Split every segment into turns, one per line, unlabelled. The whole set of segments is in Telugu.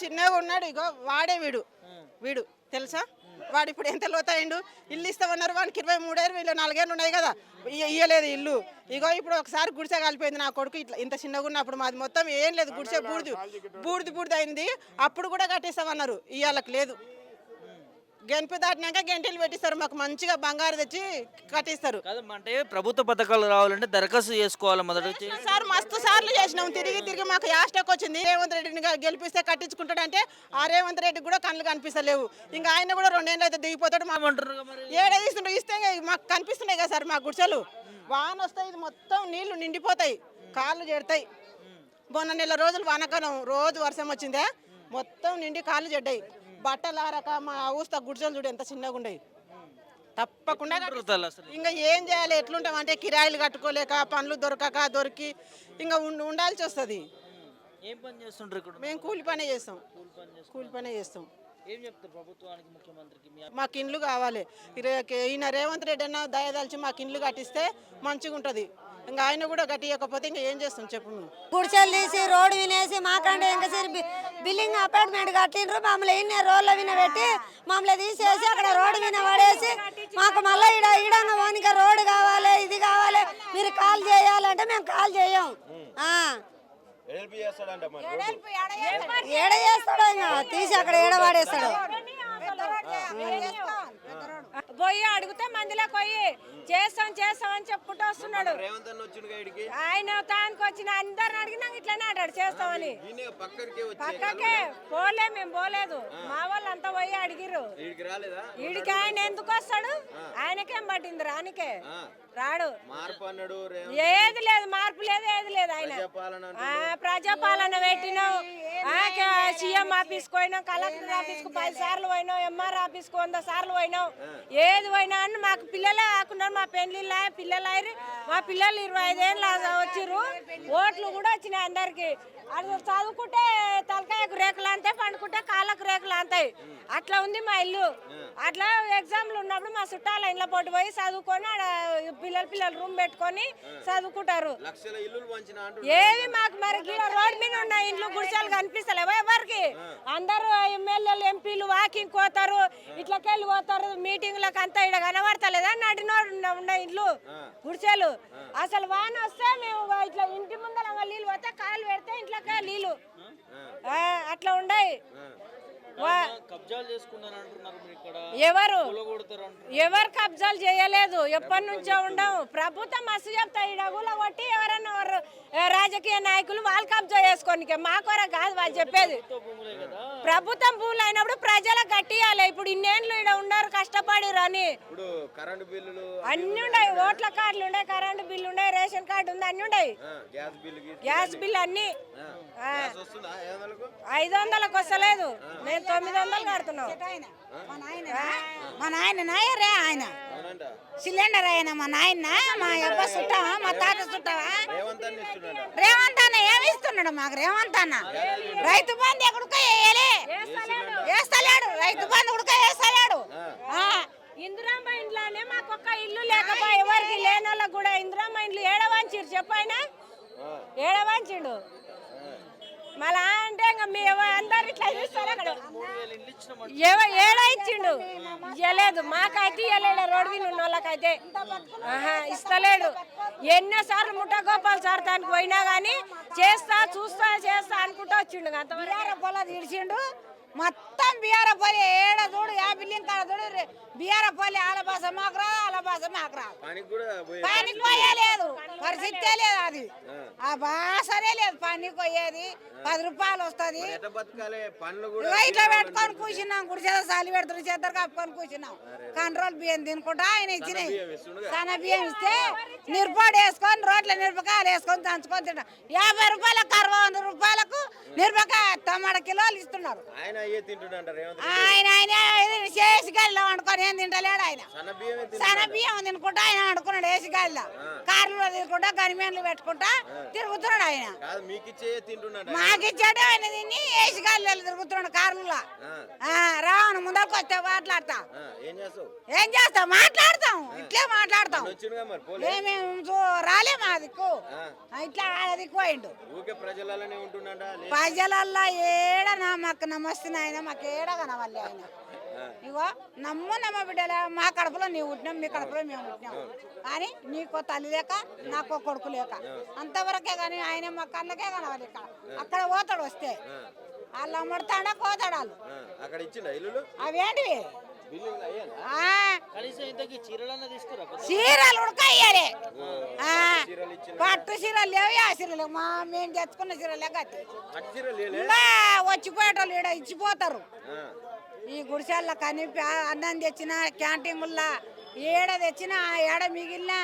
చిన్నగా ఉన్నాడు, ఇగో వాడే వీడు వీడు తెలుసా? వాడు ఇప్పుడు ఎంత లోతయిండు. ఇల్లు ఇస్తామన్నారు, వానికి 23 ఏళ్ళు, వీళ్ళు 4 ఏళ్ళు ఉన్నాయి కదా, ఇయ్యలేదు ఇల్లు. ఇగో ఇప్పుడు ఒకసారి గుడిసె కాలిపోయింది నా కొడుకు ఇట్లా ఇంత చిన్నగా ఉన్నప్పుడు. మాది మొత్తం ఏం లేదు, గుడిసె బూడిది అయింది. అప్పుడు కూడా కట్టిస్తామన్నారు, ఇయ్యాలకు లేదు. గెంపి దాటినాక గంటలు పెట్టిస్తారు, మాకు మంచిగా బంగారు తెచ్చి కట్టిస్తారు.
అంటే ప్రభుత్వ పథకాలు రావాలంటే దరఖాస్తు చేసుకోవాలి మొదట.
సార్ మస్తు సార్లు చేసినాం, తిరిగి మాకు యాస్టక్ వచ్చింది. రేవంత్ రెడ్డిని గెలిపిస్తే కట్టించుకుంటాడంటే ఆ రేవంత్ రెడ్డి కూడా కళ్ళు కనిపిస్తలేవు. ఇంకా ఆయన కూడా 2 ఏళ్ళు అయితే దిగిపోతాడు. ఏడేదిస్తుండ్రు ఇస్తే మాకు కనిపిస్తున్నాయి కదా సార్. మా గుడిసెలు వాన వస్తాయి, ఇది మొత్తం నీళ్లు నిండిపోతాయి, కాళ్ళు చెడతాయి. మొన్న నెల రోజులు వానకాలం రోజు వర్షం వచ్చిందే, మొత్తం నిండి కాళ్ళు చెడ్డాయి. బట్టలు ఆరక మా ఊస్తా గుడిసెలు చూడు ఎంత చిన్నగా ఉండయి. తప్పకుండా ఇంకా ఏం చేయాలి, ఎట్లుంటాం అంటే కిరాయిలు కట్టుకోలేక, పనులు దొరికి ఇంకా ఉండాల్సి వస్తుంది.
ఏం పని చేస్తుంటారు ఇక్కడ?
మేము కూలి పనే చేస్తాం.
ఏం చెప్తారు ప్రభుత్వానికి, ముఖ్యమంత్రికి?
మాకు ఇండ్లు కావాలి. ఈయన రేవంత్ రెడ్డి అన్న దయదలిచి మాకు ఇండ్లు కట్టిస్తే మంచిగా ఉంటుంది. ఇంకా ఆయన కూడా కట్టియకపోతే ఇంకా ఏం చేస్తాం చెప్పు.
గుడిసెలు తీసి రోడ్డు వినేసి మాకంటే ఇంకా బిల్డింగ్ అపార్ట్మెంట్ కట్టిండ్రు. మమ్మల్ని ఇన్ని రోడ్ల విన పెట్టి మమ్మల్ని తీసేసి అక్కడ రోడ్డు విన పడేసి మాకు మళ్ళీ ఈడంగా ఓనిక రోడ్డు కావాలి, ఇది కావాలి, మీరు కాల్ చేయాలంటే మేము కాల్ చేయం. ఏడ చేస్తాడో ఇంకా తీసి అక్కడ ఏడవాడేస్తాడు.
పోయి అడిగితే మందిలో పోయి చేస్తాం అని చెప్పుకుంటూ వస్తున్నాడు. ఆయన తానికి వచ్చిన అందరిని అడిగినా ఇట్లానే ఆడాడు చేస్తామని. పక్కకే పోలే, మేము పోలేదు. మా వాళ్ళు అంతా పోయి అడిగిరు. వీడికి ఆయన ఎందుకు వస్తాడు? ఆయనకేం పట్టింది రానికే? రాడు. ఏది లేదు, మార్పు లేదు, ఏది లేదు. ఆయన ప్రజాపాలన పెట్టినాం, సీఎం ఆఫీస్కి పోయినాం, కలెక్టర్ ఆఫీస్కి 10 సార్లు పోయినాం, ఎంఆర్ ఆఫీస్కి 100 సార్లు పోయినాం. ఏది పోయినా అని మాకు పిల్లలే ఆకున్నారు. మా పెళ్లిళ్ళ పిల్లలు అయిరి, మా పిల్లలు 25 ఏళ్ళు వచ్చిర్రు. ఓట్లు కూడా వచ్చినాయి అందరికి. అది చదువుకుంటే తలకాయకు రేకులు అంతాయి, పండుకుంటే కాళ్ళకు రేకులు అంతాయి. అట్లా ఉంది మా ఇల్లు. అట్లా ఎగ్జామ్లు ఉన్నప్పుడు మా చుట్టాల ఇంట్లో పోటీ పోయి చదువుకొని ఆడ పిల్లలు రూమ్ పెట్టుకొని చదువుకుంటారు. ఏవి మాకు మరి రోడ్ మీద ఉన్న ఇండ్లు గుడిసెలు కనిపిస్తలేవు ఎవరికి. అందరూ ఎమ్మెల్యేలు ఎంపీలు వాకింగ్ పోతారు, ఇట్లకెళ్ళి పోతారు మీటింగ్లకు. అంతా ఇక్కడ కనబడతలేదా నడినో ఉన్న ఇండ్లు గుడిసెలు? అసలు వాన వస్తే మేము ఇట్లా ఇంటి ముందర నీళ్ళు పోతే కాలు పెడితే ఇంట్లోకే నీళ్ళు అట్లా ఉండయి. ఎవరు కబ్జాలు చేయలేదు, ఎప్పటి నుంచో ఉండవు. ప్రభుత్వం మస్తు చెప్తాయి, డగుల కొట్టి ఎవరన్నా రాజకీయ నాయకులు వాళ్ళు కబ్జా చేసుకోనికే, మా కొర కాదు వాళ్ళు చెప్పేది. ప్రభుత్వం భూములు అయినప్పుడు ప్రజలకు కట్టియాలి. ఇప్పుడు ఇన్నేళ్ళు ఇక్కడ ఉన్నారు కష్టపడి రాని అన్ని ఉన్నాయి. ఓట్ల కార్డులు ఉన్నాయి, కరెంటు బిల్లు ఉన్నాయి, రేషన్ కార్డు ఉంది, అన్ని ఉన్నాయి. గ్యాస్ బిల్ అన్ని 500లకు వస్తలేదు, మేము 900 కడుతున్నాం.
మా నాయన నాయరే, ఆయన సిలిండర్ ఆయన మా నాయన, మా అబ్బా చుట్టావా, మా తాత చుట్టావా. రేవంత్ అన్న ఏమి ఇస్తున్నాడు మాకు? రేవంత్ అన్న రైతు బంధు ఎక్కడికో వేస్తలేడు, రైతు బంధు కూడా వేస్తలేడు.
ఇందిరమ్మ ఇంట్లోనే మాకు ఒక్క ఇల్లు లేకపోయి ఎవరికి లేని వాళ్ళకి కూడా ఇందిరమ్మ ఇండ్లు ఏడవంచిరు చెప్పైనా, ఏడవంచిండు. మళ్ళా అంటే ఇంకా మీ అందరు ఇట్లా చూస్తారు. అక్కడ ఏడా ఇచ్చిండు? ఇవ్వలేదు, మాకైతే ఇవ్వలేడు. రోడ్డు మీద ఉన్న వాళ్ళకైతే ఇస్తలేడు. ఎన్నోసార్లు ముఠగోపాల్ సార్ దానికి పోయినా కానీ చేస్తా అనుకుంటా వచ్చిండు. అంతవరకు
పొలాలు ఇడిచిండు మొత్తం. బీఆర్ఎఫ్ ఏడ చూడు, యా బిల్లింగ్ కాడ చూడు, బీఆర్ఎఫ్ ఆల భాష మాకు రాదు, ఆల భాష మాకు రాదు. పనికి పోయలేదు, పరిస్థితే లేదు. అది ఆ భాషనే లేదు. పనికి పోయేది 10 రూపాయలు వస్తుంది. ఇట్లా పెట్టుకొని కూర్చున్నాం, గుడిచేద సాలి పెడుతున్న చేద్దరు కప్పుకొని కూర్చున్నాం. కంట్రోల్ బియ్యం తినుకుంటా ఆయన ఇచ్చినాయి. సన్న బియ్యం ఇస్తే నిర్పాడు వేసుకొని రోడ్ల మిరపకాయలు వేసుకొని దంచుకొని తింటాం. 50 రూపాయలకు 60 రూపాయలకు మిరపకాయ 9 కిలోలు ఇస్తున్నారు.
అయ్యే తింటుండ రేవంత్
ఆయన చేసి గాలిలో వండుకొని ఏం తింటలేడు ఆయన సన్న బియ్యం తినుకుంటా ఆయన వండుకున్నాడు వేసి గాలిలో కార్లో తిరుగుకుంటా గనిమేన్లు పెట్టుకుంటా తిరుగుతున్నాడు ఆయన మాకిచ్చాడు ఆయన తిని వేసి గాలిలో తిరుగుతున్నాడు కార్లలో రావణ ముందరకు వస్తే మాట్లాడతా ఏం చేస్తాం మాట్లాడతాం ఇట్లే మాట్లాడతాం ఏమేమి రాలే మా దిక్కు ఇట్లా దిక్కు అయిండు ప్రజలల్లో ఏడనా మాకు నమస్తే ఆయన మాకు ఏడ కనవాలి ఆయన ఇగో నమ్మ బిడ్డలే మా కడుపులో నీవు పుట్టినాం మీ కడుపులో మేము పుట్టినాం కానీ నీకో తల్లి లేక నాకో కొడుకు లేక అంతవరకే కానీ ఆయన మా కళ్ళకే కనవాలి ఇక్కడ అక్కడ పోతాడు వస్తే వాళ్ళు అమ్మడతాడా పోతాడు వాళ్ళు అవేంటివి చీరలు ఉడకయ్యాలి పట్టు చీరలు లేవు ఆ చీరలు మేము తెచ్చుకున్న చీరలే గట్టి వచ్చిపోయేటోళ్ళు ఈడ ఇచ్చిపోతారు ఈ గుడిసెల్లో కానీ అన్నం తెచ్చిన క్యాంటీన్లా ఏడ తెచ్చిన ఏడ మిగిలిన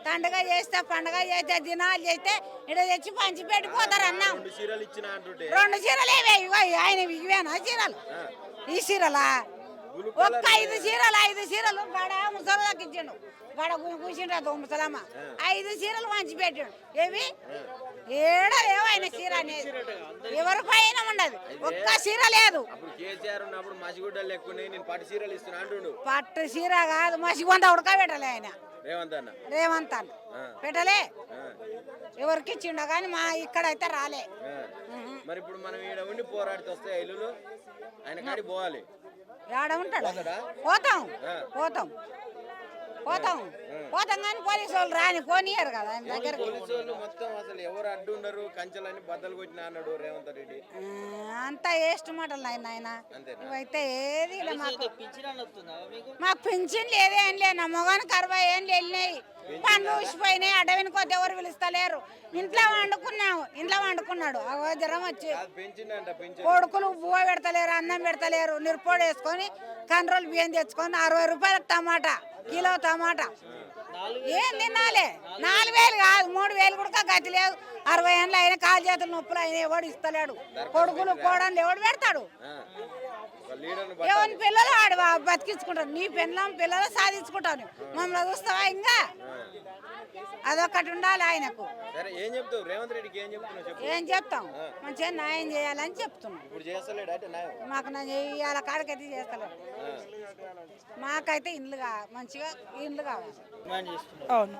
తండగా చేస్తే పండగ చేస్తే దినాలు చేస్తే ఇక్కడ తెచ్చి పంచి పెట్టిపోతారు అన్నం 2 చీరలు ఏవే ఆయన ఇవేనా చీరలు ఈ చీరలా ఒక్క 5 చీరలు గడ ముసలకి ఇచ్చిండు గడ కూర్చుండ్రు ముసలమ్మ 5 చీరలు మంచి పెట్టాడు ఏవి ఏడ లేవు ఆయన చీర అనేది ఎవరి పైన ఉండదు ఒక్క చీర లేదు పట్టు చీర కాదు మసిగొంత ఉడకబెట్టలే ఆయన రేవంత్ అన్న పెట్టలే ఎవరికి ఇచ్చిండో కానీ మా ఇక్కడైతే రాలే
మరి ఇప్పుడు మనం ఈడ ఉండి పోరాడితే వస్తాయి ఇల్లులు ఆయన కాడికి పోవాలి
ఏడ ఉంటాడు పోతాం కానీ పోలీసు వాళ్ళు రాని పోనీయరు కదా ఆయన దగ్గరికి
మొత్తం అసలు ఎవరు అడ్డు ఉండరు కంచెలని బద్దలు కొట్టిన అన్నాడు రేవంత్ రెడ్డి
అంతా వేస్ట్ మాటలు ఆయన ఇవైతే ఏది మాకు పింఛన్ లేదే ఏం లేదు నా మొగానికి 60 ఏళ్ళు వెళ్ళినాయి పండ్లు ఊసిపోయినాయి అడవినికోతే ఎవరు పిలుస్తలేరు ఇంట్లో వండుకున్నాడు జ్వరం వచ్చి కొడుకులు బువ్వ పెడతలేరు అన్నం పెడతలేరు నిరుపోడు వేసుకొని కంట్రోల్ బియ్యం తెచ్చుకొని 60 రూపాయలకు టమాటా కిలో టమాటా ఏం తినాలి 4000 కాదు 3000 కూడా గతి లేదు 60 ఏళ్ళు అయినా కాలు చేతులు నొప్పులు అయినా ఎవడు ఇస్తలేడు కొడుకులు కోడలు ఎవడు పెడతాడు ఎవరి పిల్లలు ఆడు బతికించుకుంటాడు నీ పిల్లలు సాధించుకుంటాను మమ్మల్ని చూస్తావా ఇంకా అదొకటి ఉండాలి ఆయనకు ఏం చెప్తాం మంచిగా న్యాయం చేయాలని చెప్తున్నాం మాకు ఇవాళ కాడికైతే చేస్తలేడు మాకైతే మంచిగా ఇండ్లు కావాలి
అవును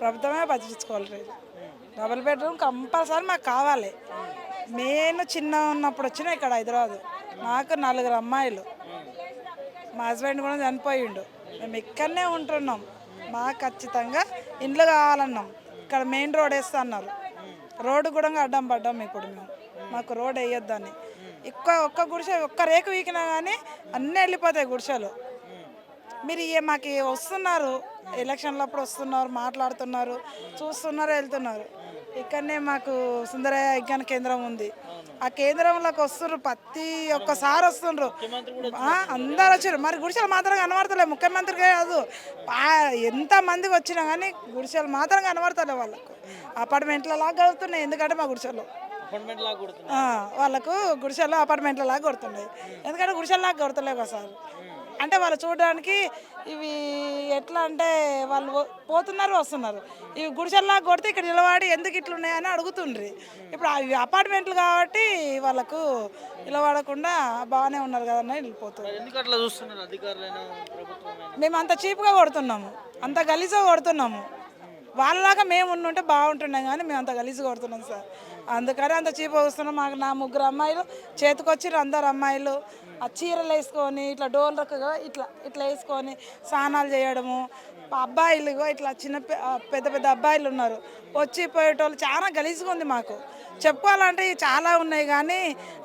ప్రభుత్వమే పట్టించుకోవాలి డబుల్ బెడ్రూమ్ కంపల్సరీ మాకు కావాలి నేను చిన్న ఉన్నప్పుడు వచ్చిన ఇక్కడ హైదరాబాద్ నాకు 4 అమ్మాయిలు మా హస్బెండ్ కూడా చనిపోయిండు మేము ఇక్కడనే ఉంటున్నాం మాకు ఖచ్చితంగా ఇండ్లు కావాలన్నాం ఇక్కడ మెయిన్ రోడ్ వేస్తా అన్నారు రోడ్డు కూడా అడ్డం పడ్డాం ఇప్పుడు మేము మాకు రోడ్ వేయొద్దని ఒక్క గుడిసె ఒక్క రేకు వీకినా కానీ అన్నీ వెళ్ళిపోతాయి గుడిసెలు మీరు మాకు వస్తున్నారు ఎలక్షన్లప్పుడు వస్తున్నారు మాట్లాడుతున్నారు చూస్తున్నారు వెళ్తున్నారు ఇక్కడనే మాకు సుందరయ్య విజ్ఞాన కేంద్రం ఉంది ఆ కేంద్రంలోకి వస్తున్నారు ప్రతి ఒక్కసారి వస్తుండ్రు అందరు వచ్చారు మరి గుడిసెలు మాత్రం కనబడతలే ముఖ్యమంత్రి కాదు ఎంతమందికి వచ్చినా కానీ గుడిసెలు మాత్రం కనబడతలే వాళ్ళకు అపార్ట్మెంట్ల లాగా గడుపుతున్నాయి ఎందుకంటే మా గుడిసెలు వాళ్ళకు గుడిసెలు అపార్ట్మెంట్ల లాగా కొడుతున్నాయి ఎందుకంటే గుడిసెల లాగా కొడతలేవు కదా సార్ అంటే వాళ్ళు చూడడానికి ఇవి ఎట్లా అంటే వాళ్ళు పోతున్నారు వస్తున్నారు ఇవి గుడిసెల్లాగా కొడితే ఇక్కడ నిలబడి ఎందుకు ఇట్లున్నాయని అడుగుతుండ్రి ఇప్పుడు అవి అపార్ట్మెంట్లు కాబట్టి వాళ్ళకు నిలబడకుండా బాగానే ఉన్నారు కదన్నా వెళ్ళిపోతున్నారు మేము అంత చీప్గా కొడుతున్నాము అంత గలీజ్గా కొడుతున్నాము వాళ్ళలాగా మేము ఉంటే బాగుంటున్నాం కానీ మేము అంత గలీజ్గా కొడుతున్నాం సార్ అందుకని అంత చీప్గా వస్తున్నాం మాకు నా 3 అమ్మాయిలు చేతికొచ్చిర్రు అందరు అమ్మాయిలు ఆ చీరలు వేసుకొని ఇట్లా డోర్లకు ఇట్లా వేసుకొని స్నానాలు చేయడము అబ్బాయిలు ఇట్లా పెద్ద అబ్బాయిలు ఉన్నారు వచ్చిపోయేటోళ్ళు చాలా గలీజ్గా ఉంది మాకు చెప్పుకోవాలంటే చాలా ఉన్నాయి కానీ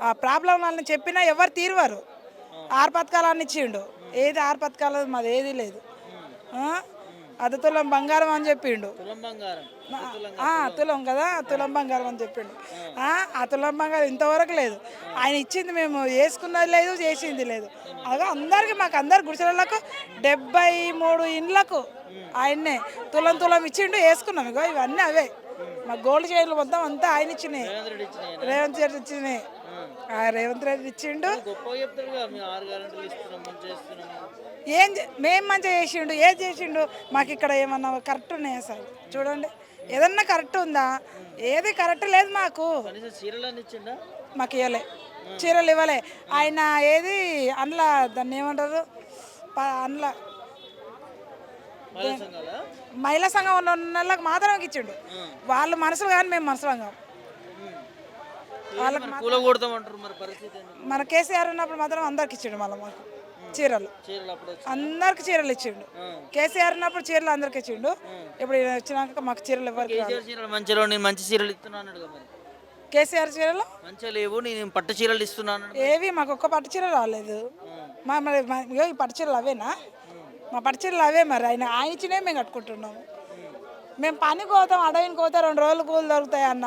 ఆ ప్రాబ్లం వాళ్ళని చెప్పినా ఎవరు తీరువారు 6 పథకాలన్నీ ఇచ్చిండు ఏది 6 పథకాలు మాది ఏది లేదు తులం బంగారం అని చెప్పిండు తులం కదా తులం బంగారం అని చెప్పిండు ఆ తులం బంగారం ఇంతవరకు లేదు ఆయన ఇచ్చింది మేము వేసుకున్నది లేదు చేసింది లేదు అదే అందరికి మాకు అందరు గుడిసెలకు 73 ఇండ్లకు ఆయన్నే తులం ఇచ్చిండు వేసుకున్నాం ఇగో ఇవన్నీ అవే మా గోల్డ్ చైన్లు మొత్తం అంతా ఆయన ఇచ్చినాయి రేవంత్ రెడ్డి ఇచ్చినాయి ఆ రేవంత్ రెడ్డి ఇచ్చిండు.
గొప్పగా చెప్తారు కదా, మేము 6 గ్యారెంటీలు ఇస్తున్నాం, మంచిగా చేస్తున్నాము.
మేము మంచిగా చేసిండు, ఏది చేసిండు? మాకు ఇక్కడ ఏమన్నా కరెక్ట్ ఉన్నాయా సార్? చూడండి, ఏదన్నా కరెక్ట్ ఉందా? ఏది కరెక్ట్ లేదు మాకు.
కనీసం చీరలు అని ఇచ్చిండా?
మాకు ఇవ్వలే, చీరలు ఇవ్వలే. ఆయన ఏది అందులో దాన్ని ఏమంటారు, అందులో
మహిళా సంఘాలా?
మహిళా సంఘం ఉన్న వాళ్ళకి మాత్రమే ఇచ్చిండు. వాళ్ళు మనసులు కానీ మేము మనసులు కాం.
వాళ్ళకి పూల కొడతామంటారు, మరి పరిస్థితి ఏంది?
మన కేసీఆర్ ఉన్నప్పుడు మాత్రం అందరికి ఇచ్చిండు. మళ్ళీ మాకు చీరలు
చీరలు అప్పుడు
అందరికి చీరలు ఇచ్చిండు. కేసీఆర్ ఉన్నప్పుడు చీరలు అందరికి ఇచ్చిండు. ఇప్పుడు ఈయన వచ్చినాక మాకు చీరలు ఎవరికి రాలేదు.
కేసీఆర్ చీరలు మంచిగా నేను మంచి చీరలు ఇస్తున్నా అన్నాడు కదా, మరి
కేసీఆర్ చీరలు
మంచిగా లేవు, నేను పట్టు చీరలు ఇస్తున్నాను అన్నాడు.
ఏవి మాకు ఒక్క పట్టు చీర రాలేదు. మరి ఇగో ఈ పట్టు చీరలు అవేనా? మా పట్టు చీరలు అవే. మరి ఆయన ఇచ్చినవి మేము కట్టుకుంటున్నాము. మేము పనికి పోతాం, అడవికి పోతే 2 రోజులు కూలు దొరుకుతాయి అన్న.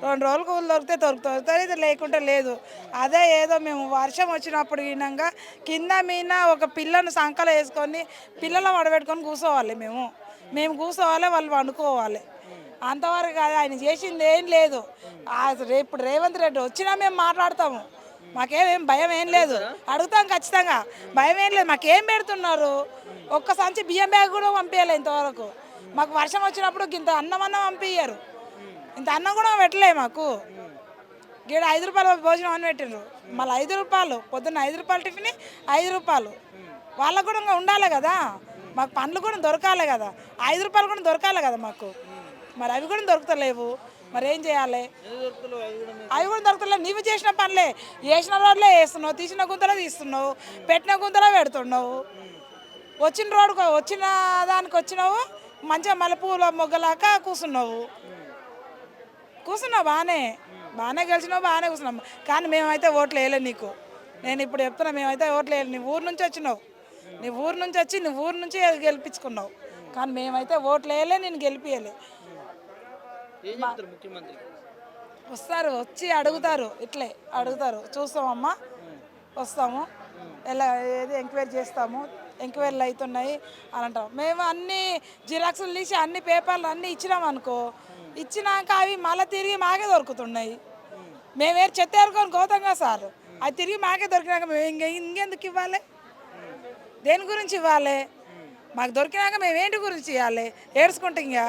2 రోజులు కూలు దొరికితే దొరుకుతుంది, ఇది లేకుంటే లేదు. అదే ఏదో మేము వర్షం వచ్చినప్పుడు వినంగా కింద మీద ఒక పిల్లను సంకలు వేసుకొని పిల్లలు వడబెట్టుకొని కూర్చోవాలి. మేము కూర్చోవాలి, వాళ్ళు వండుకోవాలి. అంతవరకు కాదు. ఆయన చేసింది ఏం లేదు. ఇప్పుడు రేవంత్ రెడ్డి వచ్చినా మేము మాట్లాడతాము. మాకేం భయం ఏం లేదు, అడుగుతాం ఖచ్చితంగా. భయం ఏం లేదు. మాకేం పెడుతున్నారు? ఒక్క సంచి బియ్యం బ్యాగ్ కూడా పంపించాలి ఇంతవరకు. మాకు వర్షం వచ్చినప్పుడు ఇంత అన్నం పంపించారు. ఇంత అన్నం కూడా పెట్టలే మాకు. గీడ 5 రూపాయల భోజనం అని పెట్టిండ్రు. మళ్ళీ 5 రూపాయలు పొద్దున్న 5 రూపాయలు టిఫిన్, 5 రూపాయలు. వాళ్ళకు కూడా ఇంకా ఉండాలి కదా. మాకు పండ్లు కూడా దొరకాలి కదా. 5 రూపాయలు కూడా దొరకాలి కదా మాకు. మరి అవి కూడా దొరుకుతలేవు. మరి ఏం చేయాలి? అవి కూడా దొరకలేదు. నీవు చేసిన పనులే, వేసిన రోడ్లే వేస్తున్నావు, తీసిన గుంతలో తీస్తున్నావు, పెట్టిన గుంతలో పెడుతున్నావు. వచ్చిన రోడ్డుకు వచ్చిన దానికి వచ్చినావు, మంచిగా మల్లెపూల మొగ్గలాక కూర్చున్నావు. బాగానే గెలిచినావు, బాగానే కూర్చున్నావు. కానీ మేమైతే ఓట్లు వేయలేదు నీకు. నేను ఇప్పుడు చెప్తున్నా, మేమైతే ఓట్లు వేయలేదు. నీ ఊరు నుంచి వచ్చినావు, నీ ఊరు నుంచి వచ్చి నీ ఊరు నుంచి గెలిపించుకున్నావు. కానీ మేమైతే ఓట్లు వేయలే, నేను గెలిపియలే.
ఏం చెప్తారు ముఖ్యమంత్రి?
వస్తారు, వచ్చి అడుగుతారు, ఇట్లే అడుగుతారు. చూస్తామమ్మా, వస్తాము, ఎలా ఏది ఎంక్వైరీ చేస్తాము, ఎంక్వైరీలు అవుతున్నాయి అని అంటాం. మేము అన్ని జిరాక్సులు తీసి అన్ని పేపర్లు అన్నీ ఇచ్చినాం అనుకో, ఇచ్చినాక అవి మళ్ళీ తిరిగి మాకే దొరుకుతున్నాయి. మేమే చెత్త ఏరుకొని పోతాంగా సార్, అది తిరిగి మాకే దొరికినాక మేము ఇంకెందుకు ఇవ్వాలి? దేని గురించి ఇవ్వాలి? మాకు దొరికినాక మేము ఏంటి గురించి ఇవ్వాలి? ఏడ్చుకుంటాం. ఇంకా